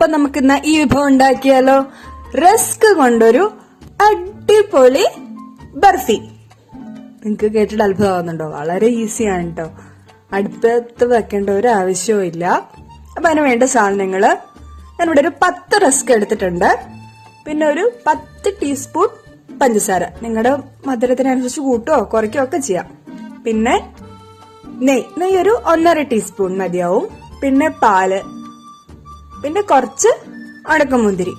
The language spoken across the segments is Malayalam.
അപ്പൊ നമുക്ക് ഇന്ന് ഈ വിഭവം ഉണ്ടാക്കിയാലോ? റസ്ക് കൊണ്ടൊരു അടിപൊളി ബർഫി. നിങ്ങക്ക് കേട്ടിട്ട് അത്ഭുതമാവുന്നുണ്ടോ? വളരെ ഈസിയാണ് കേട്ടോ. അടുപ്പത്ത് വെക്കേണ്ട ഒരു ആവശ്യവും ഇല്ല. അപ്പൊ അതിന് വേണ്ട സാധനങ്ങള് ഞാനിവിടെ ഒരു 10 റസ്ക് എടുത്തിട്ടുണ്ട്. പിന്നെ ഒരു 10 ടീസ്പൂൺ പഞ്ചസാര. നിങ്ങളുടെ മധുരത്തിനനുസരിച്ച് കൂട്ടുകയോ കുറയ്ക്കുകയോ ഒക്കെ ചെയ്യാം. പിന്നെ നെയ്യ് ഒരു 1.5 ടീസ്പൂൺ മതിയാവും. പിന്നെ പാല്, പിന്നെ കുറച്ച് ഉണക്കമുന്തിരി.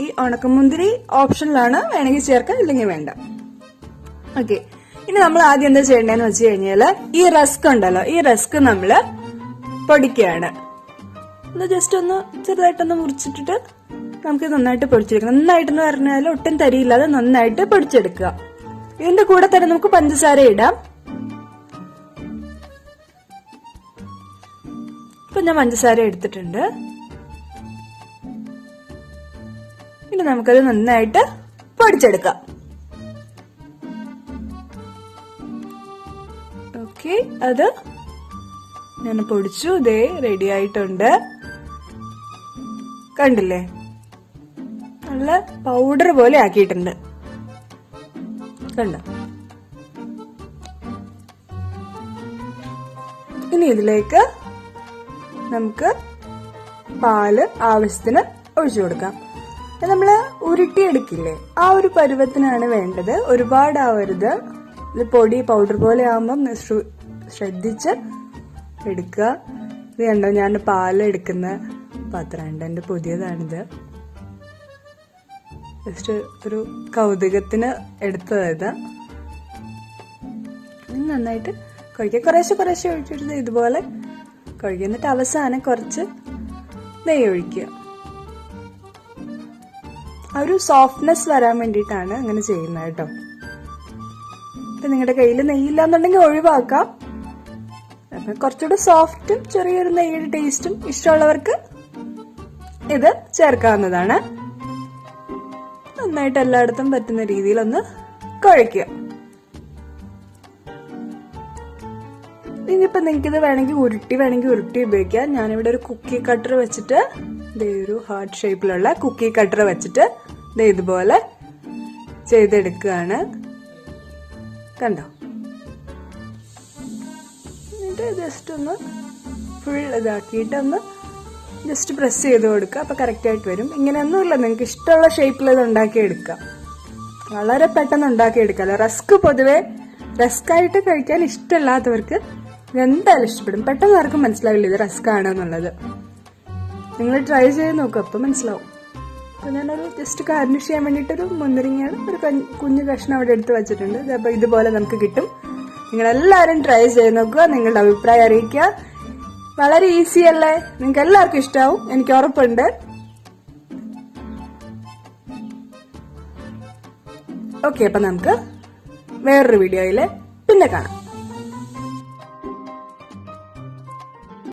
ഈ ഉണക്കമുന്തിരി ഓപ്ഷനിലാണ്, വേണമെങ്കിൽ ചേർക്കാം, ഇല്ലെങ്കിൽ വേണ്ട. ഓക്കെ, ഇനി നമ്മൾ ആദ്യം എന്താ ചെയ്യേണ്ടതെന്ന് വെച്ച് കഴിഞ്ഞാല് ഈ റസ്ക് ഉണ്ടല്ലോ, ഈ റസ്ക് നമ്മള് പൊടിക്കുകയാണ്. ജസ്റ്റ് ഒന്ന് ചെറുതായിട്ടൊന്ന് മുറിച്ചിട്ടിട്ട് നമുക്ക് നന്നായിട്ട് പൊടിച്ചെടുക്കാം. നന്നായിട്ടെന്ന് പറഞ്ഞാൽ ഒട്ടും തരിയില്ലാതെ നന്നായിട്ട് പൊടിച്ചെടുക്കുക. ഇതിന്റെ കൂടെ തന്നെ നമുക്ക് പഞ്ചസാര ഇടാം. ഇപ്പൊ ഞാൻ പഞ്ചസാര എടുത്തിട്ടുണ്ട്. ഇനി നമുക്കത് നന്നായിട്ട് പൊടിച്ചെടുക്കാം. ഓക്കെ, അത് ഞാൻ പൊടിച്ചു. ഇതേ റെഡി ആയിട്ടുണ്ട്. കണ്ടില്ലേ, നല്ല പൗഡർ പോലെ ആക്കിയിട്ടുണ്ട്. കണ്ടോ? ഇനി ഇതിലേക്ക് നമുക്ക് പാല് ആവശ്യത്തിന് ഒഴിച്ചു കൊടുക്കാം. നമ്മള് ഉരുട്ടിയെടുക്കില്ലേ, ആ ഒരു പരുവത്തിനാണ് വേണ്ടത്. ഒരുപാടാവരുത്. ഇത് പൊടി പൗഡർ പോലെ ആവുമ്പം ശ്രദ്ധിച്ച് എടുക്കുക. ഇത് കണ്ടോ, ഞാൻ പാല് എടുക്കുന്ന പാത്രമുണ്ട്, എന്റെ പുതിയതാണിത്. ജസ്റ്റ് ഒരു കൗതുകത്തിന് എടുത്തത്. നന്നായിട്ട് കുഴക്കുക. കുറേശ്ശെ ഒഴിച്ചിട്ട് ഇതുപോലെ കുഴക്കുക. എന്നിട്ട് അവസാനം കുറച്ച് നെയ്യ് ഒഴിക്കുക. ആ ഒരു സോഫ്റ്റ്നെസ് വരാൻ വേണ്ടിയിട്ടാണ് അങ്ങനെ ചെയ്യുന്നത് കേട്ടോ. ഇപ്പൊ നിങ്ങളുടെ കയ്യിൽ നെയ്യില്ലാന്നുണ്ടെങ്കിൽ ഒഴിവാക്കാം. അപ്പൊ കുറച്ചുകൂടെ സോഫ്റ്റും ചെറിയൊരു നെയ്യുടെ ടേസ്റ്റും ഇഷ്ടമുള്ളവർക്ക് ഇത് ചേർക്കാവുന്നതാണ്. നന്നായിട്ട് എല്ലായിടത്തും പറ്റുന്ന രീതിയിൽ ഒന്ന് കുഴയ്ക്കുക. ഇനിയിപ്പോ നിങ്ങൾക്ക് ഇത് വേണമെങ്കിൽ ഉരുട്ടി ഉപയോഗിക്കാം. ഞാനിവിടെ ഒരു കുക്കി കട്ടർ വെച്ചിട്ട്, ഒരു ഹാർട്ട് ഷേപ്പിലുള്ള കുക്കി കട്ടർ വെച്ചിട്ട് ഇതുപോലെ ചെയ്തെടുക്കുകയാണ്. കണ്ടോ? എന്നിട്ട് ജസ്റ്റ് ഒന്ന് ഫുൾ ഇതാക്കിയിട്ട് ഒന്ന് ജസ്റ്റ് പ്രസ് ചെയ്ത് കൊടുക്കുക. അപ്പൊ കറക്റ്റ് ആയിട്ട് വരും. ഇങ്ങനെയൊന്നുമില്ല, നിങ്ങൾക്ക് ഇഷ്ടമുള്ള ഷേപ്പിൽ ഇത് ഉണ്ടാക്കിയെടുക്കാം. വളരെ പെട്ടെന്ന് ഉണ്ടാക്കിയെടുക്കാം. റസ്ക് പൊതുവെ റസ്കായിട്ട് കഴിക്കാൻ ഇഷ്ടമില്ലാത്തവർക്ക് എന്തായാലും ഇഷ്ടപ്പെടും. പെട്ടെന്ന് ആർക്കും മനസ്സിലാവില്ല ഇത് റസ്ക് ആണെന്നുള്ളത്. നിങ്ങൾ ട്രൈ ചെയ്ത് നോക്കുക, അപ്പൊ മനസ്സിലാവും. അപ്പൊ ഞാനൊരു ജസ്റ്റ് ഗാർണിഷ് ചെയ്യാൻ വേണ്ടിയിട്ടൊരു മുന്തിരിങ്ങയാണ് ഒരു കുഞ്ഞു കഷ്ണം അവിടെ എടുത്ത് വെച്ചിട്ടുണ്ട്. അപ്പൊ ഇതുപോലെ നമുക്ക് കിട്ടും. നിങ്ങളെല്ലാവരും ട്രൈ ചെയ്ത് നോക്കുക, നിങ്ങളുടെ അഭിപ്രായം അറിയിക്കുക. വളരെ ഈസി അല്ലേ? നിങ്ങൾക്ക് എല്ലാവർക്കും ഇഷ്ടാവും, എനിക്ക് ഉറപ്പുണ്ട്. ഓക്കെ, അപ്പൊ നമുക്ക് വേറൊരു വീഡിയോയില് പിന്നെ കാണാം.